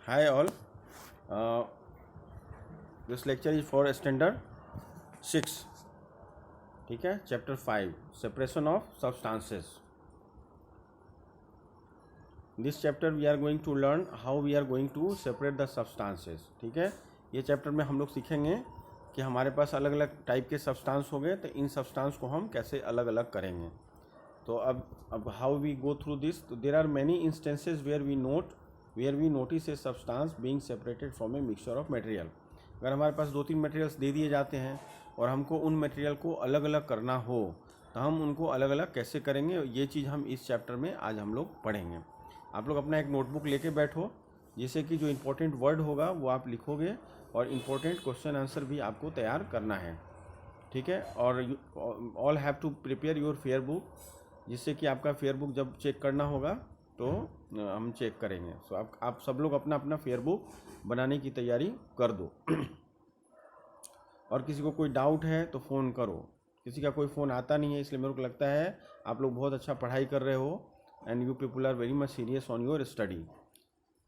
Hi all. This lecture is for standard 6. ठीक है, chapter 5 separation of substances. This chapter we are going to learn how we are going to separate the substances. ठीक है, ये chapter में हम लोग सीखेंगे कि हमारे पास अलग अलग टाइप के सब्सटेंस हो गए, तो इन सब्सटेंस को हम कैसे अलग अलग करेंगे. तो अब how we go through this. तो there are many instances where we notice a substance being separated from a mixture of material. अगर हमारे पास 2-3 मटेरियल्स दे दिए जाते हैं और हमको उन मटेरियल को अलग अलग करना हो तो हम उनको अलग अलग कैसे करेंगे, ये चीज़ हम इस चैप्टर में आज हम लोग पढ़ेंगे. आप लोग अपना एक नोटबुक लेके बैठो, जिससे कि जो इम्पोर्टेंट वर्ड होगा वो आप लिखोगे और इम्पोर्टेंट क्वेश्चन आंसर भी आपको तैयार करना है. ठीक है, और all have to prepare your fair book, जिससे कि आपका फेयर बुक जब चेक करना होगा तो हम चेक करेंगे. सो आप सब लोग अपना अपना फेयर बुक बनाने की तैयारी कर दो. और किसी को कोई डाउट है तो फ़ोन करो. किसी का कोई फ़ोन आता नहीं है, इसलिए मेरे को लगता है आप लोग बहुत अच्छा पढ़ाई कर रहे हो and you people are very much serious on your study.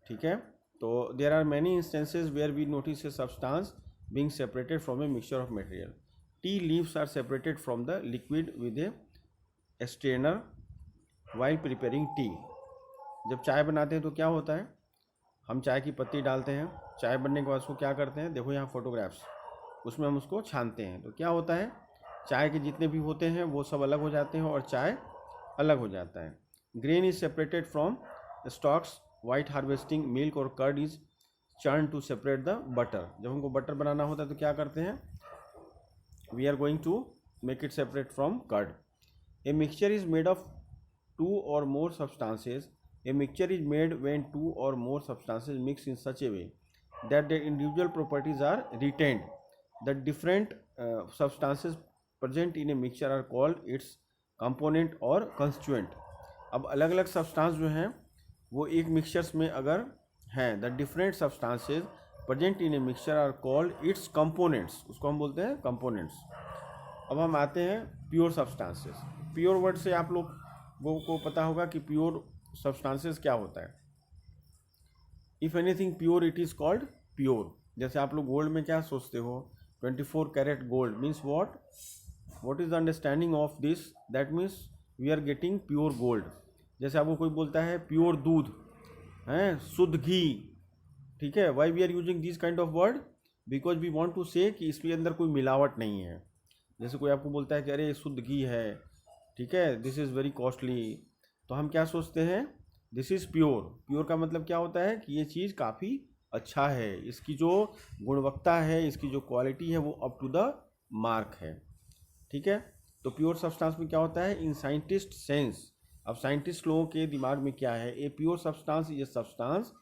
ठीक है, तो there are many instances where we notice a substance being separated from a mixture of material. Tea leaves are separated from the liquid with a strainer while preparing tea. जब चाय बनाते हैं तो क्या होता है, हम चाय की पत्ती डालते हैं, चाय बनने के बाद उसको क्या करते हैं, देखो यहाँ फोटोग्राफ्स, उसमें हम उसको छानते हैं. तो क्या होता है, चाय के जितने भी होते हैं वो सब अलग हो जाते हैं और चाय अलग हो जाता है. Grain is separated from stalks. While harvesting milk और curd is churn to separate the butter. जब हमको बटर बनाना होता है तो क्या करते हैं, we are going to make it separate from curd. A mixture is made of 2 or more substances. A mixture is made when 2 or more substances mix in such a way that their individual properties are retained. The different substances present in a mixture are called its component or constituent. अब अलग अलग substance जो हैं वो एक mixtures में अगर हैं, the different substances present in a mixture are called its components. उसको हम बोलते हैं कंपोनेंट्स. अब हम आते हैं प्योर सब्सटेंसेस. प्योर वर्ड से आप लोग को पता होगा कि प्योर सब्सटेंसेस क्या होता है. If anything pure it is called pure. जैसे आप लोग गोल्ड में क्या सोचते हो, 24 carat gold means what is the understanding of this, that means we are getting pure gold. जैसे आपको कोई बोलता है प्योर दूध है, शुद्ध घी. ठीक है, why we are using this kind of word, because we want to say कि इसके अंदर कोई मिलावट नहीं है. जैसे कोई आपको बोलता है कि अरे शुद्ध घी है, ठीक है, दिस इज़ वेरी कॉस्टली, तो हम क्या सोचते हैं, दिस इज़ प्योर. प्योर का मतलब क्या होता है कि ये चीज़ काफ़ी अच्छा है, इसकी जो गुणवत्ता है, इसकी जो क्वालिटी है वो अप टू द मार्क है. ठीक है, तो प्योर सब्सटेंस में क्या होता है इन साइंटिस्ट सेंस. अब साइंटिस्ट लोगों के दिमाग में क्या है, a pure substance is a substance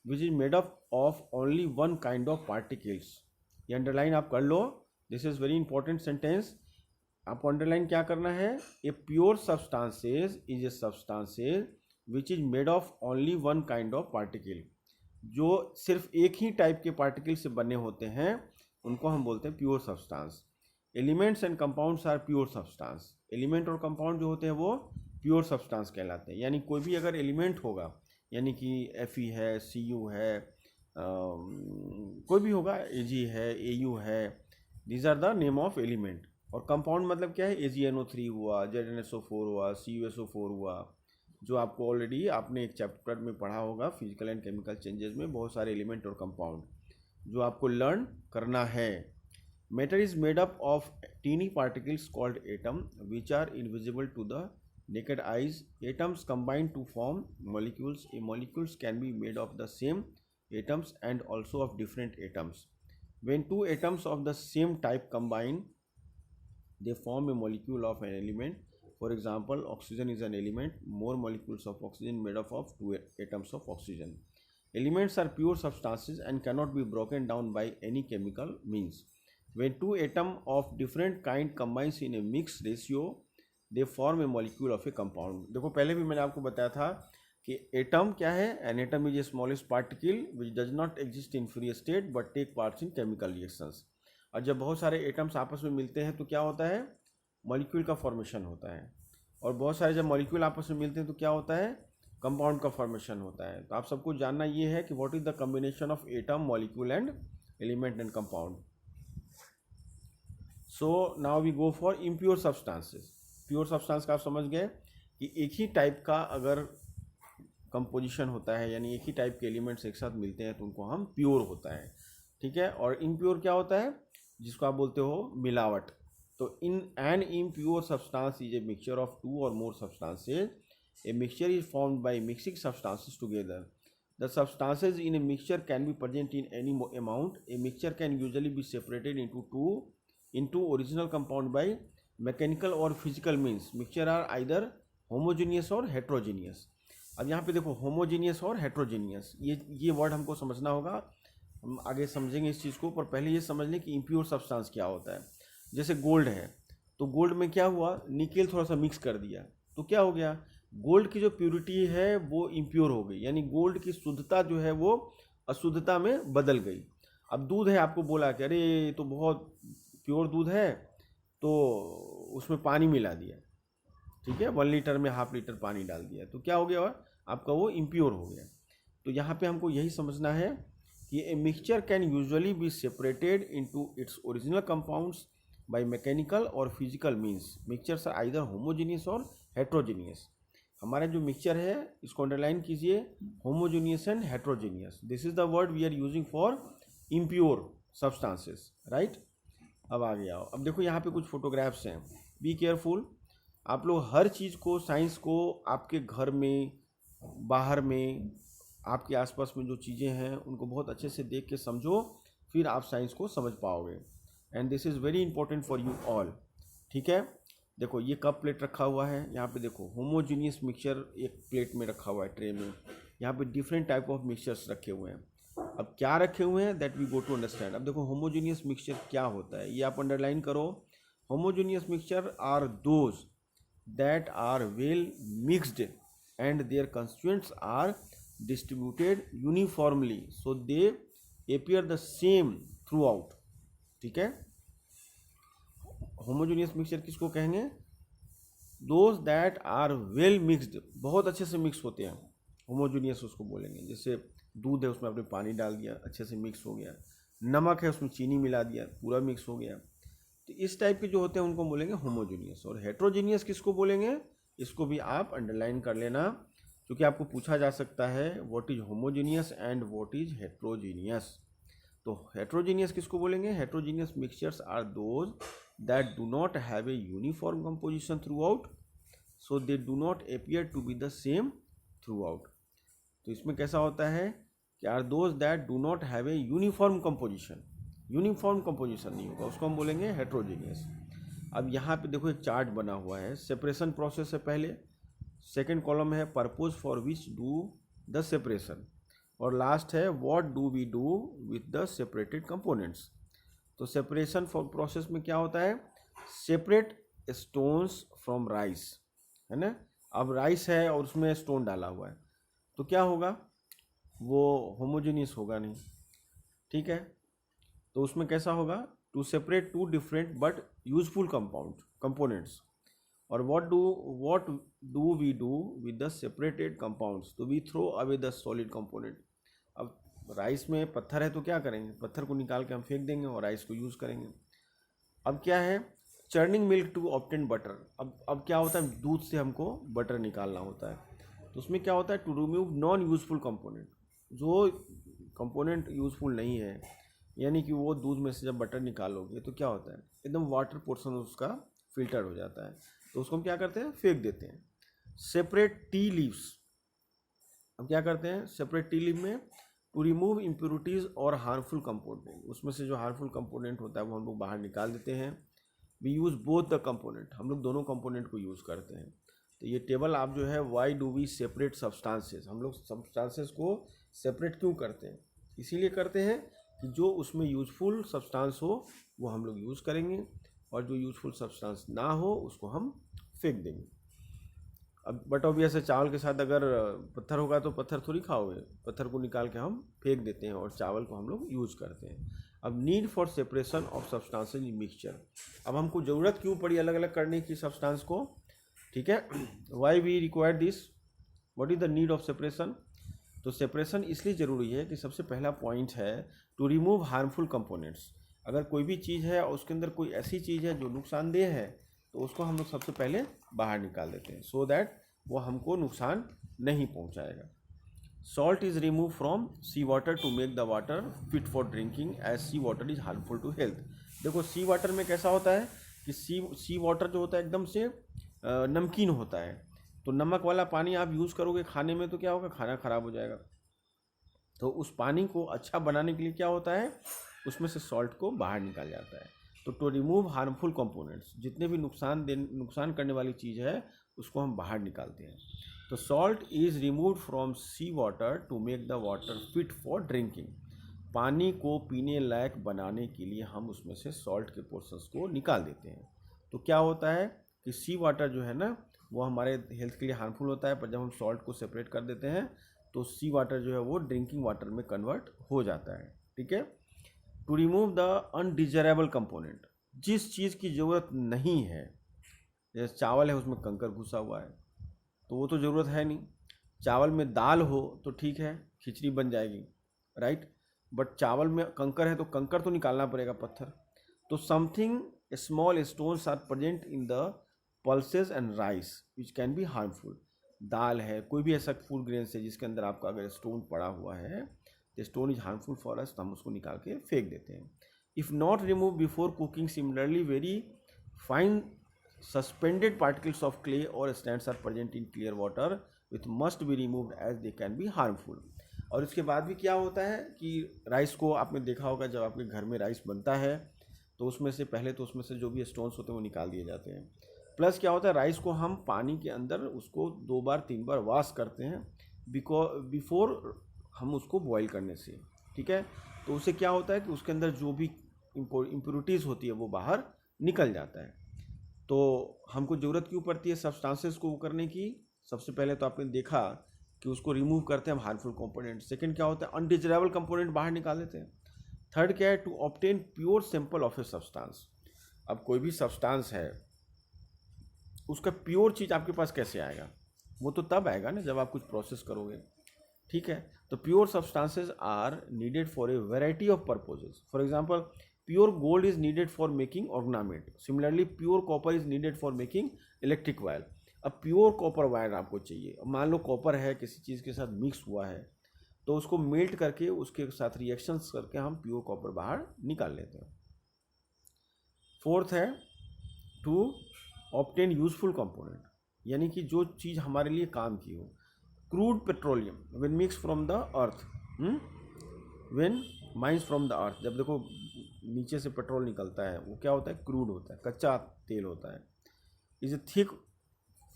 which is made up of only one kind of particles. ये अंडरलाइन आप कर लो, this is very important sentence. आपको अंडरलाइन क्या करना है, a pure substances is a substances which is made of only one kind of particle. जो सिर्फ एक ही टाइप के पार्टिकल से बने होते हैं उनको हम बोलते हैं pure substance. Elements and compounds are pure substance. Element और कंपाउंड जो होते हैं वो प्योर सब्सटेंस कहलाते हैं. यानी कोई भी अगर एलिमेंट होगा, यानी कि Fe है, Cu है, कोई भी होगा, Ag है, Au है, these are the name of element. और कंपाउंड मतलब क्या है, AgNO3 हुआ, ZnSO4 हुआ, CuSO4 हुआ, जो आपको ऑलरेडी आपने एक चैप्टर में पढ़ा होगा फिजिकल एंड केमिकल चेंजेस में, बहुत सारे एलिमेंट और कंपाउंड जो आपको लर्न करना है. Matter is made up of tiny particles called atom which are invisible to the naked eyes. Atoms combine to form molecules. A molecules can be made of the same atoms and also of different atoms. When 2 atoms of the same type combine, they form a molecule of an element. For example, oxygen is an element. More molecules of oxygen made up of 2 atoms of oxygen. Elements are pure substances and cannot be broken down by any chemical means. When 2 atoms of different kind combines in a mixed ratio, they form a molecule of a compound. देखो पहले भी मैंने आपको बताया था कि atom क्या है, an atom is a smallest particle which does not exist in free state but take parts in chemical reactions. और जब बहुत सारे एटम्स आपस में मिलते हैं तो क्या होता है, मॉलिक्यूल का फॉर्मेशन होता है. और बहुत सारे जब मॉलिक्यूल आपस में मिलते हैं तो क्या होता है, कंपाउंड का फॉर्मेशन होता है। तो आप सबको जानना ये है कि what is the combination of atom, molecule and element and compound. So now we go for impure substances. Pure substance का आप समझ गए कि एक ही टाइप का अगर कंपोजिशन होता है, यानी एक ही टाइप के एलिमेंट्स एक साथ मिलते हैं, तो उनको हम प्योर होता है, ठीक है। और इम्प्योर क्या होता है, जिसको आप बोलते हो मिलावट। तो in an impure substance is a mixture of two और more substances. A mixture is formed by mixing substances together. The substances in a mixture can be present in any amount. A mixture can usually be separated into original compound by mechanical or physical means. Mixture are either homogeneous or heterogeneous. अब यहाँ पे देखो homogeneous और heterogeneous, ये word हमको समझना होगा, हम आगे समझेंगे इस चीज़ को, पर पहले ये समझ लें कि इम्प्योर सब्सटेंस क्या होता है। जैसे गोल्ड है, तो गोल्ड में क्या हुआ, निकेल थोड़ा सा मिक्स कर दिया, तो क्या हो गया, गोल्ड की जो प्योरिटी है वो इम्प्योर हो गई, यानी गोल्ड की शुद्धता जो है वो अशुद्धता में बदल गई। अब दूध है, आपको बोला कि अरे ये तो बहुत प्योर दूध है, तो उसमें पानी मिला दिया, ठीक है, 1 लीटर में ½ लीटर पानी डाल दिया, तो क्या हो गया, आपका वो इम्प्योर हो गया। तो यहाँ पे हमको यही समझना है कि a mixture can usually be separated into its original compounds by mechanical और physical means. Mixtures are either homogeneous और हेट्रोजीनियस। हमारा जो मिक्सचर है इसको अंडरलाइन कीजिए, homogeneous and heterogeneous. This is the word we are using for impure substances, right. अब आगे आओ, अब देखो यहाँ पे कुछ फोटोग्राफ्स हैं, बी केयरफुल। आप लोग हर चीज़ को, साइंस को आपके घर में, बाहर में, आपके आसपास में जो चीज़ें हैं उनको बहुत अच्छे से देख के समझो, फिर आप साइंस को समझ पाओगे। And this is very important for you all, ठीक है। देखो ये कप प्लेट रखा हुआ है, यहाँ पे देखो होमोजीनियस मिक्सचर एक प्लेट में रखा हुआ है, ट्रे में। यहाँ पे डिफरेंट टाइप ऑफ मिक्सचर्स रखे हुए हैं। अब क्या रखे हुए हैं, that we go to understand. अब देखो होमोजीनियस मिक्सचर क्या होता है, ये आप अंडरलाइन करो। Homogeneous mixture are those that are well mixed and their constituents are distributed uniformly, so they appear the same throughout, ठीक है। होमोजीनियस मिक्सचर किसको कहेंगे, those that are well mixed, बहुत अच्छे से मिक्स होते हैं, होमोजीनियस उसको बोलेंगे। जैसे दूध है, उसमें आपने पानी डाल दिया, अच्छे से मिक्स हो गया। नमक है, उसमें चीनी मिला दिया, पूरा मिक्स हो गया। तो इस टाइप के जो होते हैं उनको बोलेंगे होमोजीनियस। और हेट्रोजीनियस किसको बोलेंगे, इसको भी आप अंडरलाइन कर लेना, क्योंकि आपको पूछा जा सकता है what is homogeneous and what is heterogeneous. तो हेट्रोजीनियस किसको बोलेंगे, heterogeneous mixtures are those that do not have a uniform composition throughout, so they do not appear to be the same throughout. तो इसमें कैसा होता है कि are those that do not have a uniform composition, uniform composition नहीं होगा, उसको हम बोलेंगे हेट्रोजीनियस। अब यहाँ पे देखो एक चार्ट बना हुआ है, सेपरेशन प्रोसेस से पहले, सेकंड कॉलम है purpose for which do the separation, और लास्ट है what do we do with the separated components. तो सेपरेशन फॉर प्रोसेस में क्या होता है, सेपरेट स्टोन्स फ्रॉम राइस, है ना। अब राइस है और उसमें स्टोन डाला हुआ है, तो क्या होगा, वो होमोजीनियस होगा नहीं, ठीक है। तो उसमें कैसा होगा, to separate two different but useful components. और what do we do with the separated compounds, तो we throw away the solid component. अब राइस में पत्थर है तो क्या करेंगे, पत्थर को निकाल के हम फेंक देंगे और राइस को यूज़ करेंगे। अब क्या है, churning milk to obtain butter. अब क्या होता है, दूध से हमको बटर निकालना होता है, तो उसमें क्या होता है, to remove non useful component, जो कंपोनेंट यूजफुल नहीं है, यानी कि वो दूध में से जब बटर निकालोगे तो क्या होता है, एकदम वाटर पोर्शन उसका फिल्टर हो जाता है, तो उसको हम क्या करते हैं, फेंक देते हैं। सेपरेट टी लीव्स, अब क्या करते हैं, सेपरेट टी लीव में टू रिमूव इम्प्योरिटीज़ और हार्मफुल कंपोनेंट, उसमें से जो हार्मफुल कंपोनेंट होता है वो हम लोग बाहर निकाल देते हैं। We use both the component, हम लोग दोनों कंपोनेंट को यूज़ करते हैं। तो ये टेबल आप जो है, why do we separate substances, हम लोग सब्सटेंसेस को सेपरेट क्यों करते हैं, इसीलिए करते हैं कि जो उसमें यूजफुल सब्सटेंस हो वो हम लोग यूज़ करेंगे, और जो यूजफुल सब्सटेंस ना हो उसको हम फेंक देंगे। अब बट ऑब्वियस है, चावल के साथ अगर पत्थर होगा तो पत्थर थोड़ी खाओगे, पत्थर को निकाल के हम फेंक देते हैं और चावल को हम लोग यूज़ करते हैं। अब need for separation of substances in mixture, अब हमको ज़रूरत क्यों पड़ी अलग अलग करने की सब्सटेंस को, ठीक है, why we require this, what is the need of separation? तो सेपरेशन इसलिए ज़रूरी है कि सबसे पहला पॉइंट है टू रिमूव हार्मफुल कंपोनेंट्स। अगर कोई भी चीज़ है और उसके अंदर कोई ऐसी चीज़ है जो नुकसानदेह है तो उसको हम लोग सबसे पहले बाहर निकाल देते हैं, सो दैट वो हमको नुकसान नहीं पहुंचाएगा। Salt is remove from sea water to make the water fit for drinking as sea water is harmful to health. देखो सी वाटर में कैसा होता है कि सी वाटर जो होता है एकदम से नमकीन होता है, तो नमक वाला पानी आप यूज़ करोगे खाने में तो क्या होगा, खाना ख़राब हो जाएगा। तो उस पानी को अच्छा बनाने के लिए क्या होता है, उसमें से सॉल्ट को बाहर निकाल जाता है। तो टू रिमूव हार्मफुल कंपोनेंट्स, जितने भी नुकसान करने वाली चीज़ है उसको हम बाहर निकालते हैं। तो salt is removed from sea water to make the water fit for drinking. पानी को पीने लायक बनाने के लिए हम उसमें से सॉल्ट के पोर्शंस को निकाल देते हैं। तो क्या होता है कि सी वाटर जो है ना वो हमारे हेल्थ के लिए हार्मफुल होता है, पर जब हम सॉल्ट को सेपरेट कर देते हैं तो सी वाटर जो है वो ड्रिंकिंग वाटर में कन्वर्ट हो जाता है। ठीक है। To remove the undesirable component, जिस चीज़ की ज़रूरत नहीं है, जैसे चावल है उसमें कंकर घुसा हुआ है तो वो तो ज़रूरत है नहीं। चावल में दाल हो तो ठीक है, खिचड़ी बन जाएगी, राइट, बट चावल में कंकर है तो कंकर तो निकालना पड़ेगा, पत्थर। तो something small stones are present in the pulses and rice which can be harmful. दाल है, कोई भी ऐसा फूड ग्रेन्स है जिसके अंदर आपका अगर स्टोन पड़ा हुआ है, the stone is harmful for us, तो हम उसको निकाल के फेंक देते हैं। If not remove before cooking, similarly very fine suspended particles of clay or stands are present in clear water which must be removed as they can be harmful। और इसके बाद भी क्या होता है कि राइस को आपने देखा होगा, जब आपके घर में राइस बनता है तो उसमें से पहले तो उसमें से जो भी स्टोन्स होते हैं वो निकाल दिए जाते हैं। प्लस क्या होता है, राइस को हम पानी के अंदर उसको 2 बार 3 बार वॉश करते हैं बिफोर हम उसको बॉईल करने से। ठीक है। तो उससे क्या होता है कि उसके अंदर जो भी इम्प्योरिटीज़ होती है वो बाहर निकल जाता है। तो हमको ज़रूरत क्यों पड़ती है सब्सटेंसेस को करने की? सबसे पहले तो आपने देखा कि उसको रिमूव करते हैं हम हार्मफुल कंपोनेंट। सेकंड क्या होता है, अनडिजायरेबल कंपोनेंट बाहर निकाल देते हैं। थर्ड क्या है, to obtain pure sample of a substance. अब कोई भी सब्सटेंस है उसका प्योर चीज़ आपके पास कैसे आएगा? वो तो तब आएगा ना जब आप कुछ प्रोसेस करोगे। ठीक है। तो pure substances are needed for a variety of purposes. For example, pure gold is needed for making ornament. Similarly pure copper is needed for making electric wire. अब प्योर कॉपर वायर आपको चाहिए, मान लो copper है किसी चीज़ के साथ mix हुआ है तो उसको मेल्ट करके उसके साथ रिएक्शंस करके हम प्योर कॉपर बाहर निकाल लेते हैं। फोर्थ है टू ऑब्टेन यूजफुल कंपोनेंट, यानी कि जो चीज़ हमारे लिए काम की हो। Crude petroleum when mix from the earth, when mines from the earth, जब देखो नीचे से पेट्रोल निकलता है वो क्या होता है, क्रूड होता है, कच्चा तेल होता है। Is a thick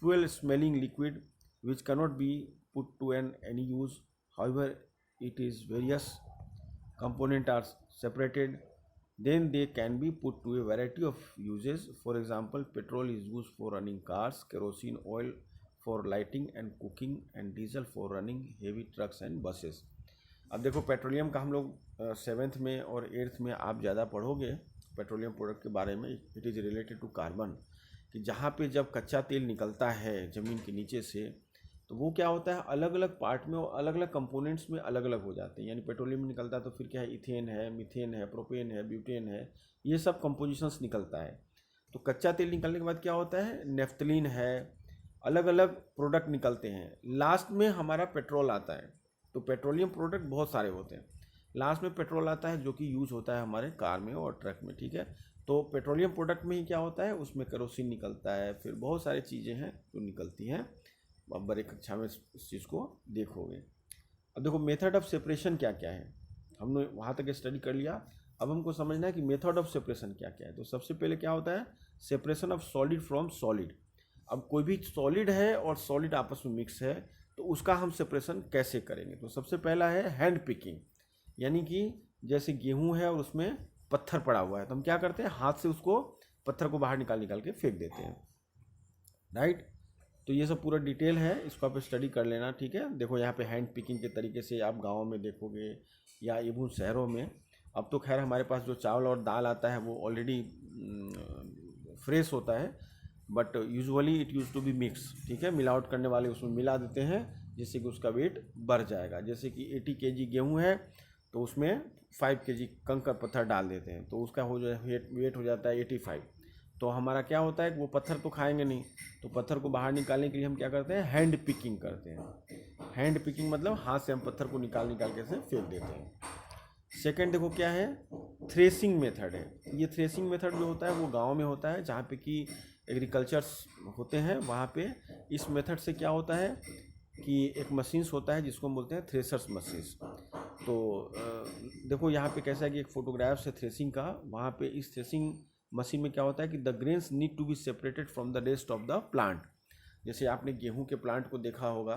fuel smelling liquid which cannot be put to any use, however it is various component are separated, then they can be put to a variety of uses. For example, petrol is used for running cars, kerosene oil for lighting and cooking, and diesel for running heavy trucks and buses। अब देखो petroleum का हम लोग 7th में और 8th में आप ज़्यादा पढ़ोगे पेट्रोलियम प्रोडक्ट के बारे में। It is related to carbon, कि जहाँ पे जब कच्चा तेल निकलता है ज़मीन के नीचे से तो वो क्या होता है, अलग अलग पार्ट में और अलग अलग कंपोनेंट्स में अलग अलग हो जाते हैं। यानी पेट्रोलियम निकलता है तो फिर क्या है, इथेन है, मीथेन है, प्रोपेन है, ब्यूटेन है, ये सब कंपोजिशंस निकलता है। तो कच्चा तेल निकलने के बाद क्या होता है, नेफ्थलीन है, अलग अलग प्रोडक्ट निकलते हैं। लास्ट में हमारा पेट्रोल आता है। तो पेट्रोलियम प्रोडक्ट बहुत सारे होते हैं, लास्ट में पेट्रोल आता है जो कि यूज़ होता है हमारे कार में और ट्रक में। ठीक है। तो पेट्रोलियम प्रोडक्ट में ही क्या होता है, उसमें केरोसिन निकलता है, फिर बहुत सारी चीज़ें हैं जो निकलती हैं। अब बड़े कक्षा में इस चीज़ को देखोगे। अब देखो मेथड ऑफ सेपरेशन क्या क्या है, हमने वहाँ तक स्टडी कर लिया। अब हमको समझना है कि मेथड ऑफ सेपरेशन क्या क्या है। तो सबसे पहले क्या होता है, separation of solid from solid. अब कोई भी सॉलिड है और सॉलिड आपस में मिक्स है तो उसका हम सेपरेशन कैसे करेंगे? तो सबसे पहला है हैंड पिकिंग, यानी कि जैसे गेहूँ है और उसमें पत्थर पड़ा हुआ है तो हम क्या करते हैं, हाथ से उसको पत्थर को बाहर निकाल के फेंक देते हैं, राइट। तो ये सब पूरा डिटेल है, इसको आप स्टडी कर लेना। ठीक है। देखो यहाँ पे हैंड पिकिंग के तरीके से आप गाँव में देखोगे या इवन शहरों में। अब तो खैर हमारे पास जो चावल और दाल आता है वो ऑलरेडी फ्रेश होता है, but usually it use to be mix. ठीक है। मिलावट करने वाले उसमें मिला देते हैं जिससे कि उसका वेट बढ़ जाएगा। जैसे कि 80 kg गेहूँ है तो उसमें 5 kg कंकर पत्थर डाल देते हैं तो उसका हो जाए वेट हो जाता है 85। तो हमारा क्या होता है कि वो पत्थर तो खाएंगे नहीं, तो पत्थर को बाहर निकालने के लिए हम क्या करते हैं, हैंड पिकिंग करते हैं। हैंड पिकिंग मतलब हाथ से हम पत्थर को निकाल के ऐसे फेंक देते हैं। सेकंड देखो क्या है, थ्रेसिंग मेथड है। ये थ्रेसिंग मेथड जो होता है वो गांव में होता है, जहाँ पे कि एग्रीकल्चर्स होते हैं वहाँ पे। इस मेथड से क्या होता है कि एक मशीन्स होता है जिसको हम बोलते हैं थ्रेसर्स मशीन्स। तो देखो यहाँ पे कैसा है कि एक फोटोग्राफ्स है थ्रेसिंग का। वहाँ पे इस थ्रेसिंग मशीन में क्या होता है कि the grains need to be separated from the rest of the plant. जैसे आपने गेहूं के प्लांट को देखा होगा,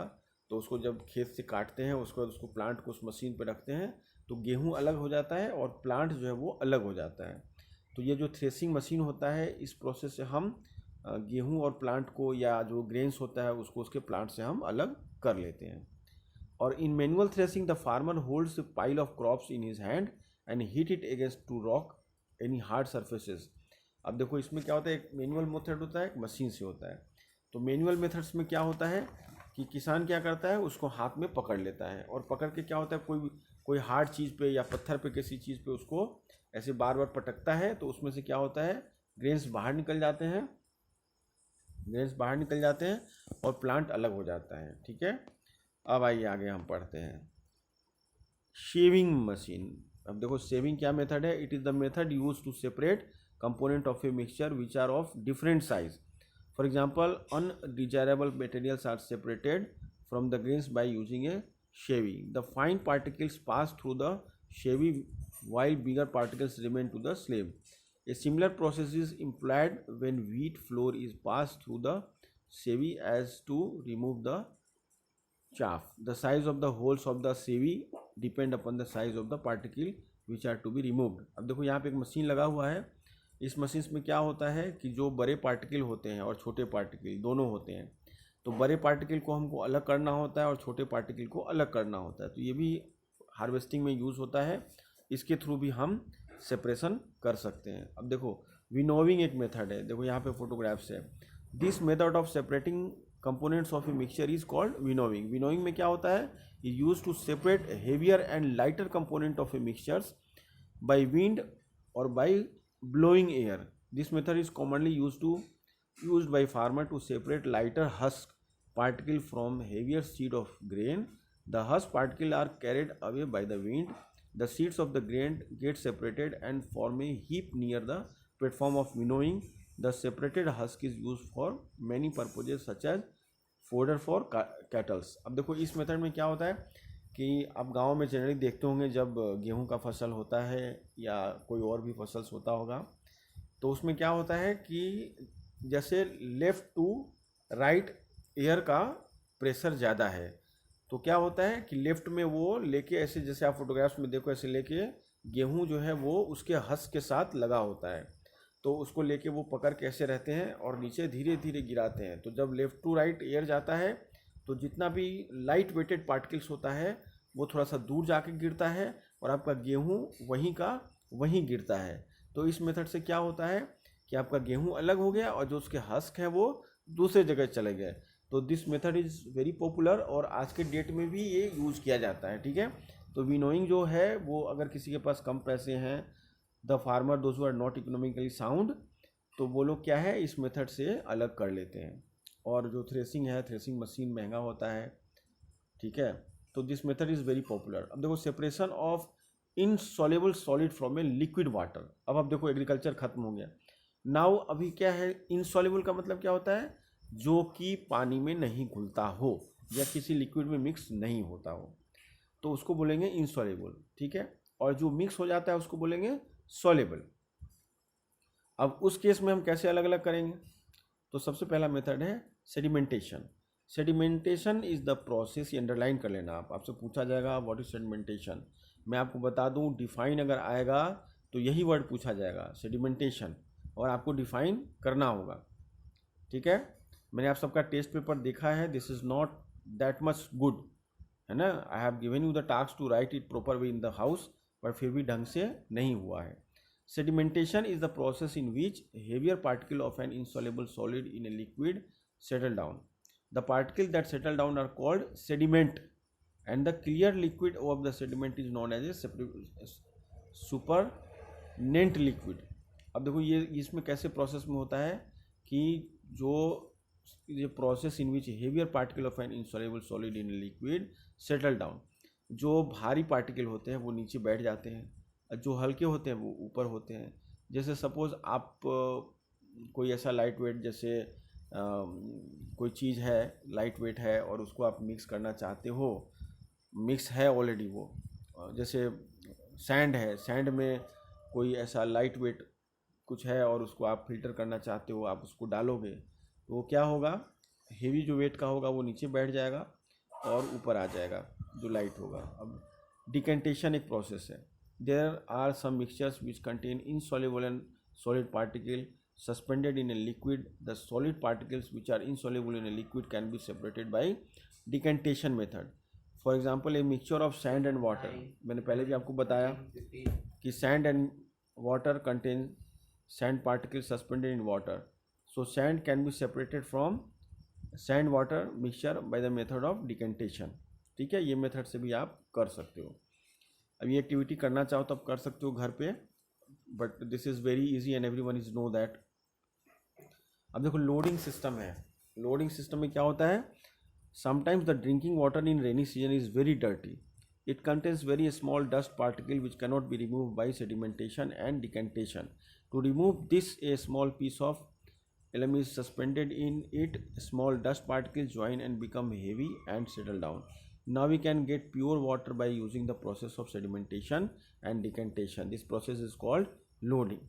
तो उसको जब खेत से काटते हैं उसको प्लांट को उस मशीन पर रखते हैं तो गेहूं अलग हो जाता है और प्लांट जो है वो अलग हो जाता है। तो ये जो थ्रेसिंग मशीन होता है, इस प्रोसेस से हम गेहूं और प्लांट को, या जो ग्रेन्स होता है उसको उसके प्लांट से हम अलग कर लेते हैं। और in manual threshing the farmer holds a pile of crops in his hand and hit it against to rock any hard surfaces। अब देखो इसमें क्या होता है, एक मैनुअल मेथड होता है, एक मशीन से होता है। तो मैनुअल मेथड्स में क्या होता है कि किसान क्या करता है, उसको हाथ में पकड़ लेता है और पकड़ के क्या होता है, कोई हार्ड चीज़ पे या पत्थर पे किसी चीज़ पे उसको ऐसे बार बार पटकता है, तो उसमें से क्या होता है, ग्रेन्स बाहर निकल जाते हैं, और प्लांट अलग हो जाता है। ठीक है, अब आइए आगे हम पढ़ते हैं शेविंग मशीन। अब देखो शेविंग क्या मेथड है, it is the method use to separate component of a mixture which are of different size. For example undesirable materials are separated from the grains by using a sieve. The fine particles pass through the sieve while bigger particles remain to the slave. A similar process is employed when wheat flour is passed through the sieve as to remove the chaff. The size of the holes of the sieve depend upon the size of the particle which are to be removed. अब देखो यहाँ पे एक machine लगा हुआ है। इस machine में क्या होता है कि जो बड़े पार्टिकल होते हैं और छोटे पार्टिकल दोनों होते हैं, तो बड़े पार्टिकल को हमको अलग करना होता है और छोटे पार्टिकल को अलग करना होता है। तो ये भी हार्वेस्टिंग में यूज़ होता है, इसके थ्रू भी हम सेपरेशन कर सकते हैं। अब देखो विनोविंग एक मेथड है, देखो यहाँ पे फोटोग्राफ्स है। This method of separating components of a mixture is called winnowing. Winnowing में क्या होता है, use to separate heavier and lighter component of a mixtures by wind और by blowing air. This method is commonly used by farmer to separate lighter husk particle from heavier seed of grain. The husk particle are carried away by the wind. The seeds of the grain get separated and form a heap near the platform of winnowing. The separated husk is used for many purposes such as fodder for cattle. अब देखो इस method में क्या होता है कि आप गांव में जनरली देखते होंगे जब गेहूं का फसल होता है या कोई और भी फसल होता होगा, तो उसमें क्या होता है कि जैसे लेफ़्ट टू राइट एयर का प्रेशर ज़्यादा है, तो क्या होता है कि लेफ्ट में वो लेके ऐसे, जैसे आप फोटोग्राफ्स में देखो ऐसे लेके गेहूं जो है वो उसके हस के साथ लगा होता है, तो उसको लेके वो पकड़ के ऐसे रहते हैं और नीचे धीरे धीरे गिराते हैं। तो जब लेफ़्ट टू राइट एयर जाता है तो जितना भी लाइट वेटेड पार्टिकल्स होता है वो थोड़ा सा दूर जाके गिरता है और आपका गेहूँ वहीं का वहीं गिरता है। तो इस मेथड से क्या होता है कि आपका गेहूँ अलग हो गया और जो उसके हस्क हैं वो दूसरे जगह चले गए। तो this method is very popular और आज के डेट में भी ये यूज़ किया जाता है। ठीक है, तो विनोइंग जो है वो अगर किसी के पास कम पैसे हैं, the farmer those who are not economically sound, तो वो लोग क्या है इस मेथड से अलग कर लेते हैं। और जो थ्रेसिंग है, थ्रेसिंग मशीन महंगा होता है। ठीक है, तो this method is very popular. अब देखो separation of insoluble solid from a liquid water. अब देखो एग्रीकल्चर खत्म हो गया। नाउ अभी क्या है, इनसॉल्युबल का मतलब क्या होता है, जो कि पानी में नहीं घुलता हो या किसी लिक्विड में मिक्स नहीं होता हो, तो उसको बोलेंगे इनसॉल्युबल। ठीक है, और जो मिक्स हो जाता है उसको बोलेंगे सॉल्युबल। अब उस केस में हम कैसे अलग अलग करेंगे, तो सबसे पहला मेथड है sedimentation. Sedimentation is the process, ये अंडरलाइन कर लेना आप, आपसे पूछा जाएगा व्हाट इज सेडिमेंटेशन। मैं आपको बता दूं, डिफाइन अगर आएगा तो यही वर्ड पूछा जाएगा सेडिमेंटेशन, और आपको डिफाइन करना होगा। ठीक है, मैंने आप सबका टेस्ट पेपर देखा है, this is not that much good, है ना। I have given you the task to write it proper way in the house, पर फिर भी ढंग से नहीं हुआ है। Sedimentation is the process in which heavier particle of an insoluble solid in a liquid settle down. The particles that settle down are called sediment, and the clear liquid of the sediment is known as a supernatant liquid. अब देखो ये इसमें कैसे process में होता है कि जो ये process in which heavier particle of an insoluble solid in liquid settle down, जो भारी पार्टिकल होते हैं वो नीचे बैठ जाते हैं, जो हल्के होते हैं वो ऊपर होते हैं. जैसे सपोज आप कोई ऐसा लाइट वेट, जैसे कोई चीज़ है लाइट वेट है और उसको आप मिक्स करना चाहते हो, मिक्स है ऑलरेडी वो, जैसे सैंड है, सैंड में कोई ऐसा लाइट वेट कुछ है और उसको आप फिल्टर करना चाहते हो, आप उसको डालोगे तो वो क्या होगा, हेवी जो वेट का होगा वो नीचे बैठ जाएगा और ऊपर आ जाएगा जो लाइट होगा. अब डिकेंटेशन एक प्रोसेस है. There are some mixtures which contain insoluble and solid particle suspended in a liquid. The solid particles which are insoluble in a liquid can be separated by decantation method. For example, a mixture of sand and water. मैंने पहले भी आपको बताया कि sand and water contain sand particles suspended in water. So sand can be separated from sand water mixture by the method of decantation. ठीक है, ये method से भी आप कर सकते हो. अब ये एक्टिविटी करना चाहो तो आप कर सकते हो घर पे, but this is very easy and everyone is know that. अब देखो लोडिंग सिस्टम है. लोडिंग सिस्टम में क्या होता है, sometimes the drinking water in rainy season is very dirty. It contains very small dust particle which cannot be remove by sedimentation and decantation. To remove this a small piece of alum is suspended in it. Small dust particles join and become heavy and settle down. Now we can get pure water by using the process of sedimentation and decantation. This process is called loading.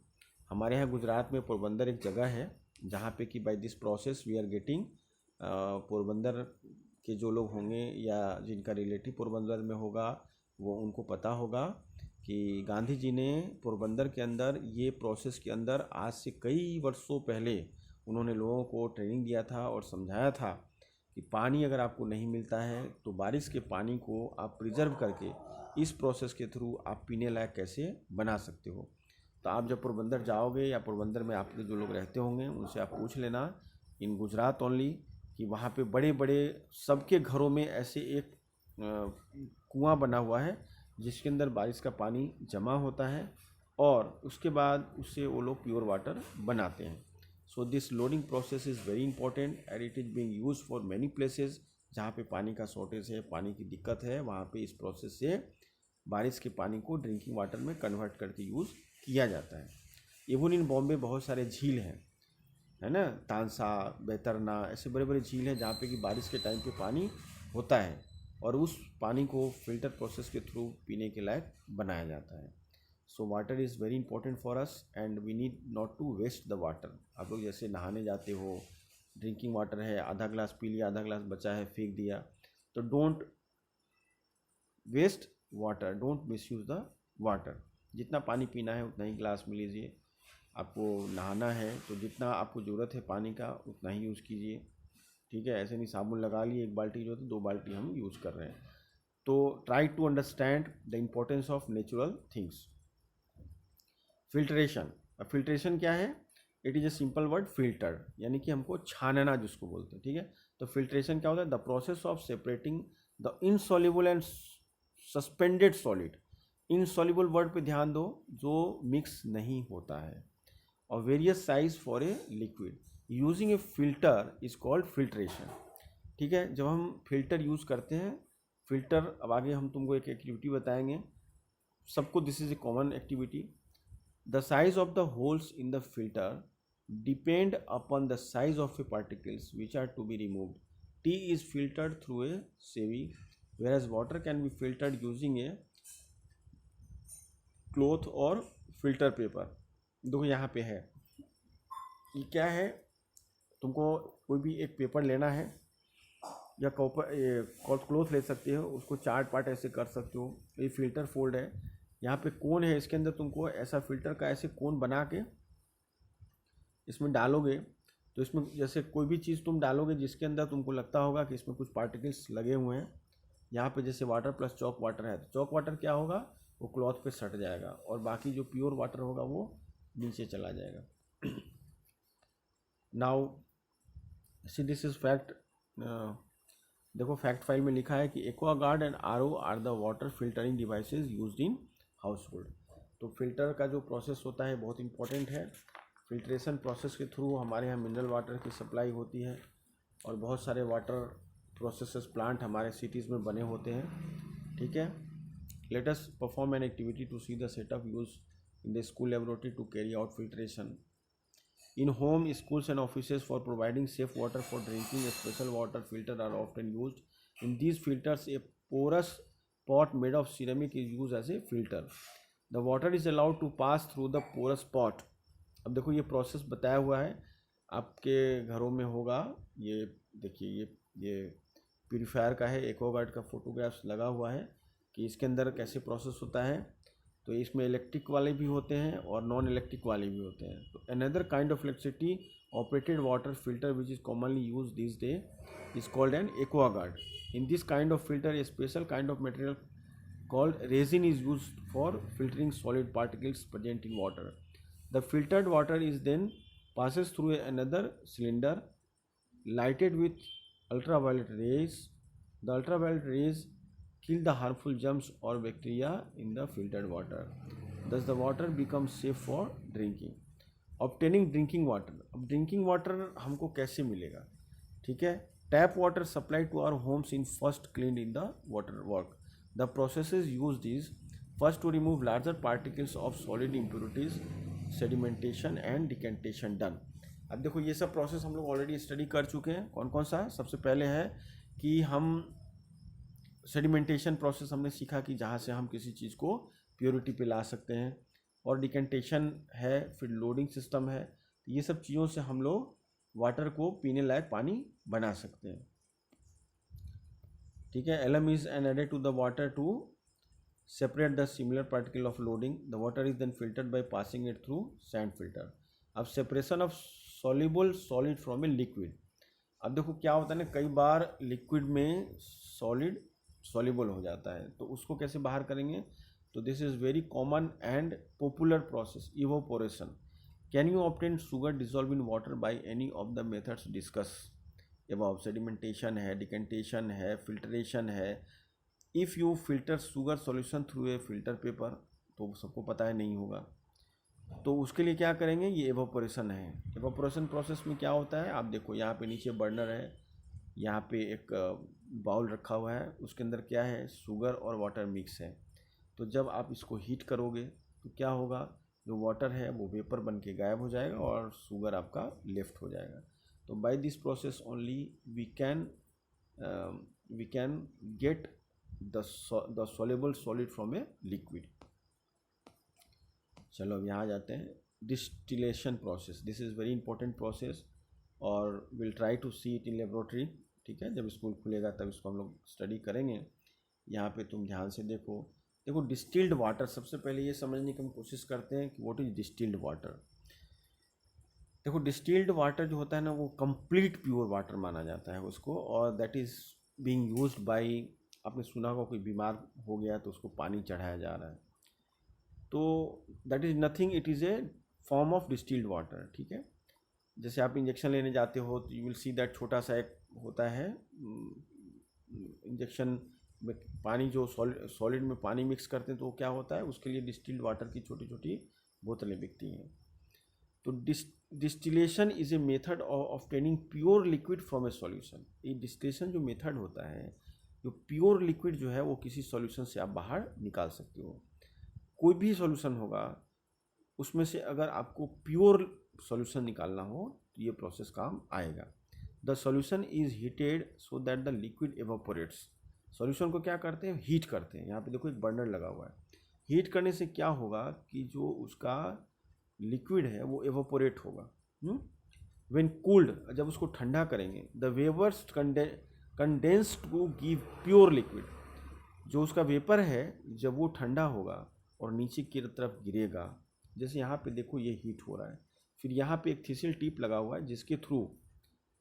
हमारे यहाँ गुजरात में पोरबंदर एक जगह है जहाँ पे कि by this process we are getting, Porbandar के जो लोग होंगे या जिनका रिलेटिव पोरबंदर में होगा वो उनको पता होगा कि गांधी जी ने पोरबंदर के अंदर ये प्रोसेस के अंदर आज से कई वर्षों पहले उन्होंने लोगों को ट्रेनिंग दिया था और समझाया था कि पानी अगर आपको नहीं मिलता है तो बारिश के पानी को आप प्रिजर्व करके इस प्रोसेस के थ्रू आप पीने लायक कैसे बना सकते हो. तो आप जब पोरबंदर जाओगे या पोरबंदर में आपके जो लोग रहते होंगे उनसे आप पूछ लेना इन गुजरात ओनली कि वहाँ पे बड़े बड़े सबके घरों में ऐसे एक कुआं बना हुआ है जिसके अंदर बारिश का पानी जमा होता है और उसके बाद उससे वो लोग प्योर वाटर बनाते हैं. So this loading process is very important and it is being used for many places जहाँ पे पानी का शॉर्टेज है, पानी की दिक्कत है, वहाँ पे इस प्रोसेस से बारिश के पानी को ड्रिंकिंग वाटर में कन्वर्ट करके यूज़ किया जाता है. इवन इन बॉम्बे बहुत सारे झील हैं, है ना, तानसा, बैतरना, ऐसे बड़े बड़े झील हैं जहाँ पे कि बारिश के टाइम पे पानी होता है और उस पानी को फिल्टर प्रोसेस के थ्रू पीने के लायक बनाया जाता है. So water is very important for us and we need not to waste the water. आप लोग जैसे नहाने जाते हो, ड्रिंकिंग वाटर है, आधा ग्लास पी लिया, आधा ग्लास बचा है फेंक दिया, तो don't waste water, don't misuse the water. जितना पानी पीना है उतना ही ग्लास में लीजिए. आपको नहाना है तो जितना आपको ज़रूरत है पानी का उतना ही यूज़ कीजिए. ठीक है, ऐसे नहीं साबुन लगा लिए एक बाल्टी जो तो 2 बाल्टी हम यूज़ कर रहे हैं. तो try to understand the importance of natural things. Filtration. अब फिल्ट्रेशन क्या है, it is a simple word filter, यानी कि हमको छानना जिसको बोलते हैं. ठीक है, तो फिल्ट्रेशन क्या होता है, the process of separating the insoluble and suspended solid. Insoluble word पे ध्यान दो, जो मिक्स नहीं होता है, और various size for a liquid using A filter is called filtration. ठीक है, जब हम फिल्टर यूज़ करते हैं, फिल्टर, अब आगे हम तुमको एक एक्टिविटी बताएंगे, सबको this is a common activity. The size of the holes in the filter depend upon the size of the particles which are to be removed. Tea is filtered through a sieve, whereas water can be filtered using a cloth or filter paper. देखो यहाँ पे है, ये क्या है, तुमको कोई भी एक पेपर लेना है या क्लॉथ ले सकते हो, उसको 4 पार्ट ऐसे कर सकते हो. ये फिल्टर फोल्ड है, यहाँ पे कोन है, इसके अंदर तुमको ऐसा फिल्टर का ऐसे कोन बना के इसमें डालोगे तो इसमें जैसे कोई भी चीज़ तुम डालोगे जिसके अंदर तुमको लगता होगा कि इसमें कुछ पार्टिकल्स लगे हुए हैं, यहाँ पे जैसे वाटर प्लस चॉक वाटर है, तो चॉक वाटर क्या होगा, वो क्लॉथ पे सट जाएगा और बाकी जो प्योर वाटर होगा वो नीचे चला जाएगा. Now see this is fact देखो फैक्ट फाइल में लिखा है कि Aquaguard and RO are the water filtering devices used in household. तो फिल्टर का जो प्रोसेस होता है बहुत इंपॉर्टेंट है। फिल्ट्रेशन प्रोसेस के थ्रू हमारे यहाँ मिनरल वाटर की सप्लाई होती है और बहुत सारे वाटर प्रोसेसेस प्लांट हमारे सिटीज़ में बने होते हैं। ठीक है, let us perform an activity to see the setup use in the school laboratory to carry out filtration. In home, schools and offices for providing safe water for drinking, a special water filter are often used. In these filters, a porous pot made of ceramic is used as a filter. The water is allowed to pass through the porous pot. अब देखो ये process बताया हुआ है, आपके घरों में होगा। ये देखिए ये प्यूरीफायर का है, एक्वागार्ड का फोटोग्राफ्स लगा हुआ है कि इसके अंदर कैसे प्रोसेस होता है। तो इसमें इलेक्ट्रिक वाले भी होते हैं और नॉन इलेक्ट्रिक वाले भी होते हैं। तो another kind of electricity operated water filter which is commonly use this day is called an Aquaguard. In this kind of filter A special kind of material called resin is used for filtering solid particles present in water. The filtered water is then passes through another cylinder lighted with ultraviolet rays. The ultraviolet rays kill the harmful germs or bacteria in the filtered water. Thus the water becomes safe for drinking. Obtaining drinking water. अब drinking water हमको कैसे मिलेगा? ठीक है, tap water supply to our homes in first clean in the water work. The processes used is first to remove larger particles of solid impurities, sedimentation and decantation done. अब देखो ये सब process हम लोग ऑलरेडी स्टडी कर चुके हैं। कौन कौन सा? सबसे पहले है कि हम सेडिमेंटेशन प्रोसेस हमने सीखा कि जहाँ से हम किसी चीज़ को प्योरिटी पे ला सकते हैं, और डिकेंटेशन है, फिर लोडिंग सिस्टम है। तो ये सब चीज़ों से हम लोग वाटर को पीने लायक पानी बना सकते हैं। ठीक है, alum is an added to the water to separate the similar particle of loading. The water is then filtered by passing it through sand filter. अब separation of soluble solid from a liquid. अब देखो क्या होता है ना, कई बार liquid में सॉलिड सॉल्युबल हो जाता है, तो उसको कैसे बाहर करेंगे? तो this is very common and popular process, evaporation. Can you obtain sugar dissolve in water by any of the methods discuss above? Sedimentation है, डिकेंटेशन है, फिल्ट्रेशन है. If you filter sugar solution through a filter paper, तो सबको पता है नहीं होगा, तो उसके लिए क्या करेंगे? ये एवोपोरेशन है. एवोपोरेशन प्रोसेस में क्या होता है? आप देखो यहाँ पे नीचे बर्नर है, यहाँ पे एक बाउल रखा हुआ है, उसके अंदर क्या है? शुगर और वाटर मिक्स है. तो जब आप इसको हीट करोगे तो क्या होगा? जो वाटर है वो वेपर बन के गायब हो जाएगा और शुगर आपका लेफ्ट हो जाएगा. तो by this process only we can get the soluble solid from a liquid. चलो अब यहाँ आ जाते हैं. Distillation process, this is very important process और will try to see it in laboratory. ठीक है, जब स्कूल खुलेगा तब इसको हम लोग स्टडी करेंगे. यहाँ पे तुम ध्यान से देखो. देखो डिस्टिल्ड वाटर, सबसे पहले ये समझने की हम कोशिश करते हैं कि व्हाट इज डिस्टिल्ड वाटर. देखो डिस्टिल्ड वाटर जो होता है ना, वो कंप्लीट प्योर वाटर माना जाता है उसको, और that is being used by, आपने सुना होगा कोई बीमार हो गया तो उसको पानी चढ़ाया जा रहा है, तो that is nothing, it is A form of distilled water. ठीक है, जैसे आप इंजेक्शन लेने जाते हो तो यू विल सी दैट छोटा सा एक होता है इंजेक्शन में पानी, जो सॉलिड में पानी मिक्स करते हैं, तो वो क्या होता है? उसके लिए डिस्टिल्ड वाटर की छोटी छोटी बोतलें बिकती हैं. तो distillation is a method of obtaining pure liquid from a solution. ये डिस्टिलेशन जो मेथड होता है, जो प्योर लिक्विड जो है वो किसी सॉल्यूशन से आप बाहर निकाल सकते हो. कोई भी सॉल्यूशन होगा उसमें से अगर आपको प्योर सॉल्यूशन निकालना हो तो ये प्रोसेस काम आएगा. The solution is heated so that the liquid evaporates. Solution को क्या करते हैं? हीट करते हैं. यहाँ पे देखो एक बर्नर लगा हुआ है. हीट करने से क्या होगा कि जो उसका लिक्विड है वो एवापोरेट होगा. व्हेन कूल्ड, जब उसको ठंडा करेंगे, the vapours condense to give pure liquid. जो उसका वेपर है जब वो ठंडा होगा और नीचे की तरफ गिरेगा, जैसे यहाँ पे देखो ये हीट हो रहा है, फिर यहाँ पे एक थिसिल टिप लगा हुआ है जिसके थ्रू,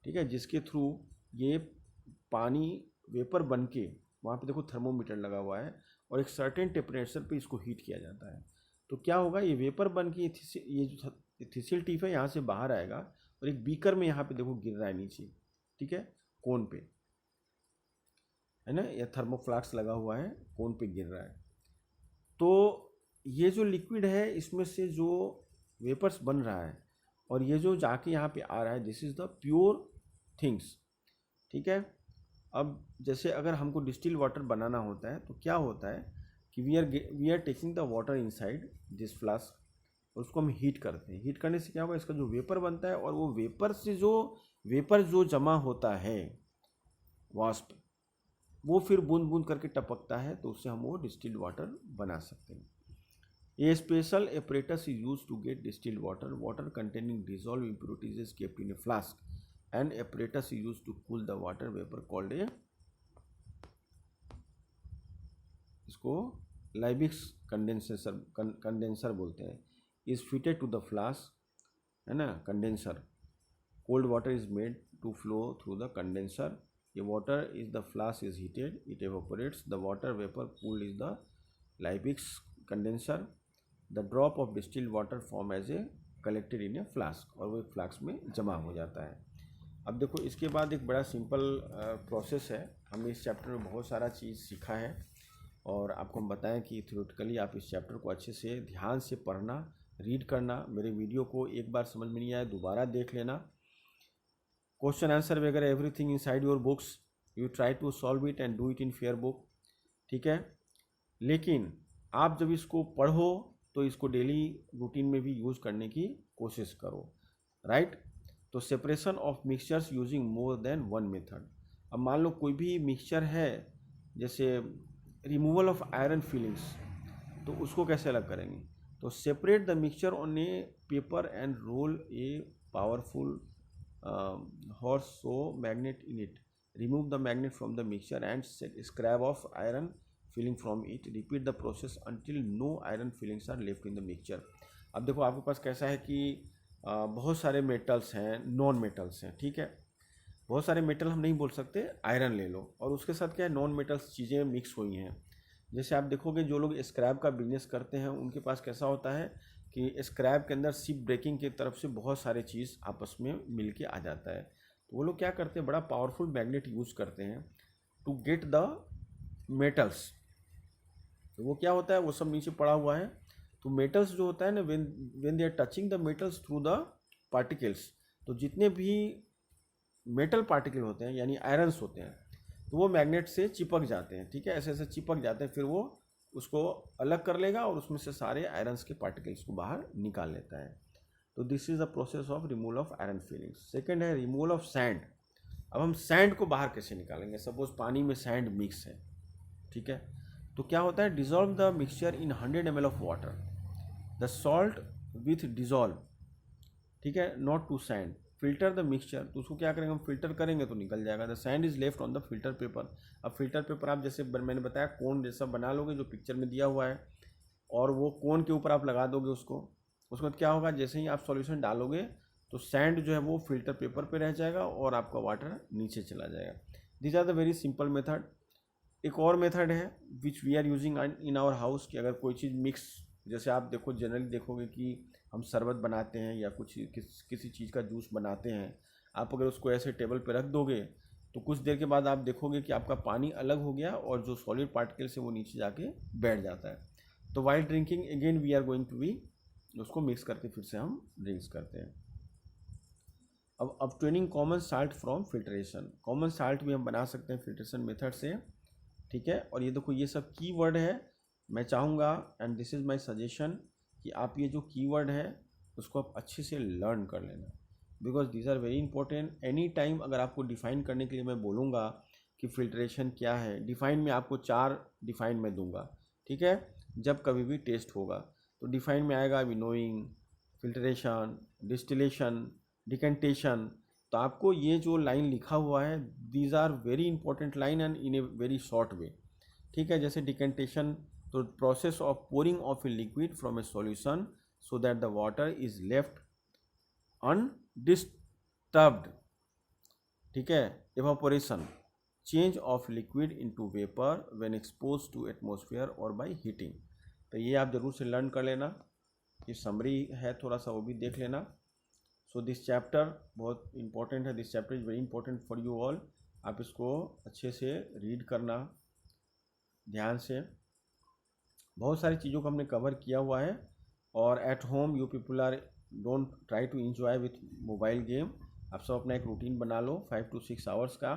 ठीक है, जिसके थ्रू ये पानी वेपर बन के, वहाँ पे देखो थर्मोमीटर लगा हुआ है और एक सर्टेन टेम्परेचर पे इसको हीट किया जाता है. तो क्या होगा? ये वेपर बन के ये जो थिसिल टिप है यहाँ से बाहर आएगा और एक बीकर में यहाँ पे देखो गिर रहा है नीचे. ठीक है, कोन पे, है ना, या थर्मोफ्लास्क लगा हुआ है, कोन पे गिर रहा है। तो ये जो लिक्विड है इसमें से जो वेपर्स बन रहा है और ये जो जाके यहाँ पे आ रहा है, this is the pure things, ठीक है। अब जैसे अगर हमको डिस्टिल वाटर बनाना होता है तो क्या होता है कि we are taking the water inside this flask, उसको हम हीट करते हैं। हीट करने से क्या होगा, इसका जो वेपर बनता है और वो वेपर से जो वेपर जो जमा होता है वाष्प, वो फिर बूंद बूंद करके टपकता है, तो उससे हम वो डिस्टिल्ड वाटर बना सकते हैं। A special apparatus is used to get distilled water. Water containing dissolved impurities is kept in a flask, and apparatus is used to cool the water vapor called a, इसको लाइबिक्स condenser बोलते हैं, is fitted to the flask, है ना, condenser. Cold water is made to flow through the condenser. The water is the flask is heated, it evaporates. The water vapor cooled is the Liebig's condenser. The drop of distilled water form as a collected in a flask, और वो एक flask में जमा हो जाता है। अब देखो इसके बाद एक बड़ा सिंपल प्रोसेस है। हमने इस चैप्टर में बहुत सारा चीज़ सीखा है और आपको हम बताएं कि थ्योरेटिकली आप इस चैप्टर को अच्छे से ध्यान से पढ़ना, रीड करना। मेरे वीडियो को एक बार समझ में नहीं आया दोबारा देख लेना। क्वेश्चन आंसर वगैरह everything inside your books, you try to solve it and do it in fair book, ठीक है। लेकिन आप जब इसको पढ़ो तो इसको डेली रूटीन में भी यूज़ करने की कोशिश करो, राइट। तो separation of mixtures using more than one method. अब मान लो कोई भी मिक्सचर है, जैसे रिमूवल ऑफ आयरन फिलिंग्स, तो उसको कैसे अलग करेंगे, तो separate the mixture on a paper and roll a powerful horseshoe magnet in it, remove the magnet from the mixture and scrap off iron filing from it, repeat the process until no iron filings are left in the mixture. अब देखो आपके पास कैसा है कि बहुत सारे metals हैं, non metals हैं, ठीक है। बहुत सारे मेटल हम नहीं बोल सकते, आयरन ले लो, और उसके साथ क्या है, नॉन मेटल्स चीज़ें मिक्स हुई हैं। जैसे आप देखोगे जो लोग स्क्रैप का बिजनेस करते हैं उनके पास कैसा होता है कि स्क्रैप के अंदर शिप ब्रेकिंग की तरफ से बहुत सारे चीज़ आपस में मिल के आ जाता है। तो वो लोग क्या करते हैं, बड़ा पावरफुल मैग्नेट यूज़ करते हैं टू गेट द मेटल्स। तो वो क्या होता है, वो सब नीचे पड़ा हुआ है, तो मेटल्स जो होता है ना, when they are touching the metals through the particles, तो जितने भी मेटल पार्टिकल होते हैं यानी आयरन्स होते हैं, तो वो मैग्नेट से चिपक जाते हैं, ठीक है, ऐसे ऐसे चिपक जाते हैं, फिर वो उसको अलग कर लेगा और उसमें से सारे आयरन्स के पार्टिकल्स को बाहर निकाल लेता है। तो this is the process of removal of iron filings. Second है रिमूवल ऑफ सैंड। अब हम सैंड को बाहर कैसे निकालेंगे, सपोज पानी में सैंड मिक्स है, ठीक है, तो क्या होता है, dissolve the mixture in 100 ml of water, the salt with dissolve, ठीक है, not to sand, filter the mixture. तो उसको क्या करेंगे, हम फिल्टर करेंगे तो निकल जाएगा। The sand is left on the filter paper. अब फिल्टर पेपर आप जैसे मैंने बताया कोन जैसा बना लोगे जो पिक्चर में दिया हुआ है, और वो कोन के ऊपर आप लगा दोगे उसको। उसके बाद क्या होगा, जैसे ही आप सॉल्यूशन डालोगे तो सैंड जो है वो फिल्टर पेपर पे रह जाएगा और आपका वाटर नीचे चला जाएगा। This are the very simple method. एक और मेथड है which we are using in our house, कि अगर कोई चीज़ मिक्स, जैसे आप देखो जनरली देखोगे कि हम शरबत बनाते हैं या कुछ किसी चीज़ का जूस बनाते हैं, आप अगर उसको ऐसे टेबल पे रख दोगे तो कुछ देर के बाद आप देखोगे कि आपका पानी अलग हो गया और जो सॉलिड पार्टिकल्स है वो नीचे जाके बैठ जाता है। तो while drinking again we are going to be, उसको मिक्स करके फिर से हम ड्रिंक्स करते हैं। अब obtaining common salt from filtration, common salt भी हम बना सकते हैं फिल्ट्रेशन मेथड से, ठीक है। और ये देखो ये सब कीवर्ड है, मैं चाहूँगा and this is my suggestion कि आप ये जो कीवर्ड है उसको आप अच्छे से लर्न कर लेना, because these are very important. Any time अगर आपको डिफ़ाइन करने के लिए मैं बोलूँगा कि फिल्ट्रेशन क्या है, डिफ़ाइन में आपको 4 डिफ़ाइन में दूंगा, ठीक है। जब कभी भी टेस्ट होगा तो डिफ़ाइन में आएगा विनोइंग, फिल्ट्रेशन, डिस्टिलेशन, डिकेंटेशन। तो आपको ये जो लाइन लिखा हुआ है, these are very important line and in a very short way, ठीक है। जैसे डिकेंटेशन, तो process of pouring off a liquid from a solution so that the water is left undisturbed, ठीक है। Evaporation, change of liquid into vapour when expose to atmosphere और by heating. तो ये आप जरूर से लर्न कर लेना, ये समरी है थोड़ा सा वो भी देख लेना। सो दिस चैप्टर बहुत इंपॉर्टेंट है, this chapter is very important for you all. आप इसको अच्छे से रीड करना ध्यान से। बहुत सारी चीज़ों को हमने कवर किया हुआ है। और at home you people are don't try to enjoy with mobile game. आप सब अपना एक रूटीन बना लो 5 to 6 आवर्स का,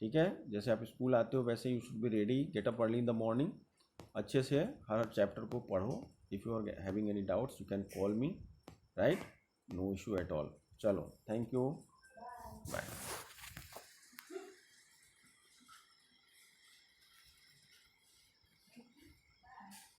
ठीक है। जैसे आप स्कूल आते हो वैसे you should be ready, get up early in the morning. अच्छे से हर चैप्टर को पढ़ो। If you are having any doubts you can call me, right, no issue at all. चलो, थैंक यू।